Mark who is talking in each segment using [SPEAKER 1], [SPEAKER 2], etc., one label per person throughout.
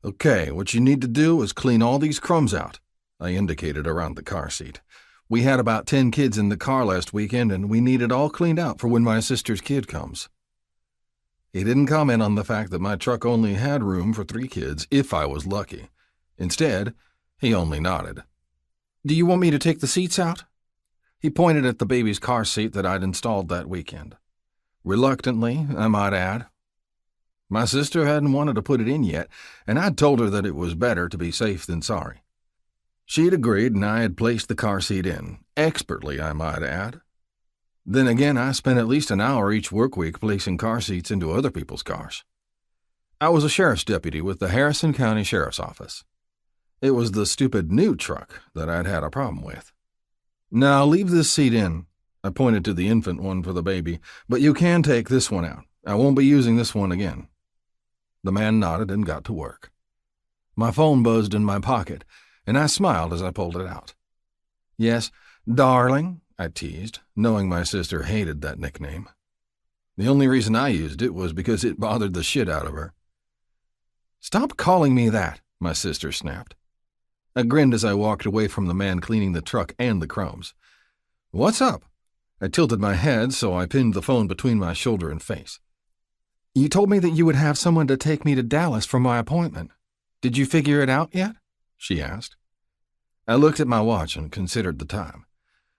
[SPEAKER 1] Okay, what you need to do is clean all these crumbs out. I indicated around the car seat. We had about 10 kids in the car last weekend, and we need it all cleaned out for when my sister's kid comes. He didn't comment on the fact that my truck only had room for 3 kids if I was lucky. Instead, he only nodded. Do you want me to take the seats out? He pointed at the baby's car seat that I'd installed that weekend. Reluctantly, I might add. My sister hadn't wanted to put it in yet, and I'd told her that it was better to be safe than sorry. She'd agreed, and I had placed the car seat in, expertly, I might add. Then again, I spent at least an hour each work week placing car seats into other people's cars. I was a sheriff's deputy with the Harrison County Sheriff's Office. It was the stupid new truck that I'd had a problem with. Now, leave this seat in. I pointed to the infant one for the baby, but you can take this one out. I won't be using this one again. The man nodded and got to work. My phone buzzed in my pocket, and I smiled as I pulled it out. Yes, darling, I teased, knowing my sister hated that nickname. The only reason I used it was because it bothered the shit out of her. Stop calling me that, my sister snapped. I grinned as I walked away from the man cleaning the truck and the crumbs. What's up? I tilted my head, so I pinned the phone between my shoulder and face. You told me that you would have someone to take me to Dallas for my appointment. Did you figure it out yet? She asked. I looked at my watch and considered the time.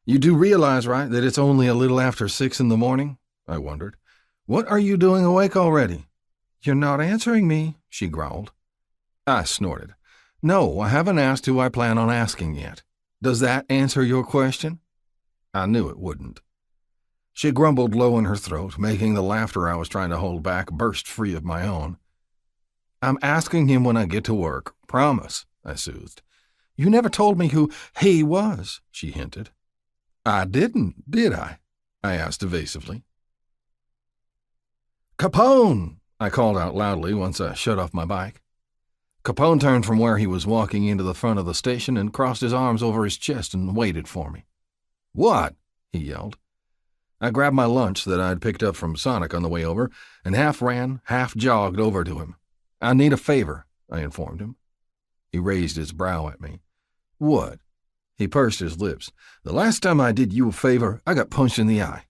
[SPEAKER 1] You do realize, right, that it's only a little after 6 in the morning? I wondered. What are you doing awake already? You're not answering me, she growled. I snorted. No, I haven't asked who I plan on asking yet. Does that answer your question? I knew it wouldn't. She grumbled low in her throat, making the laughter I was trying to hold back burst free of my own. I'm asking him when I get to work. Promise, I soothed. You never told me who he was, she hinted. I didn't, did I? I asked evasively. Capone, I called out loudly once I shut off my bike. Capone turned from where he was walking into the front of the station and crossed his arms over his chest and waited for me. What? He yelled. I grabbed my lunch that I'd picked up from Sonic on the way over and half ran, half jogged over to him. I need a favor, I informed him. He raised his brow at me. What? He pursed his lips. The last time I did you a favor, I got punched in the eye.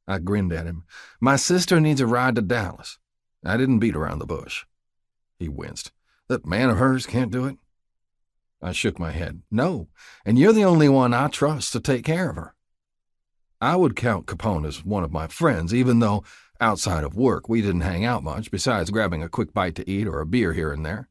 [SPEAKER 1] I grinned at him. My sister needs a ride to Dallas. I didn't beat around the bush. He winced. That man of hers can't do it? I shook my head. No, and you're the only one I trust to take care of her. I would count Capone as one of my friends, even though, outside of work, we didn't hang out much, besides grabbing a quick bite to eat or a beer here and there.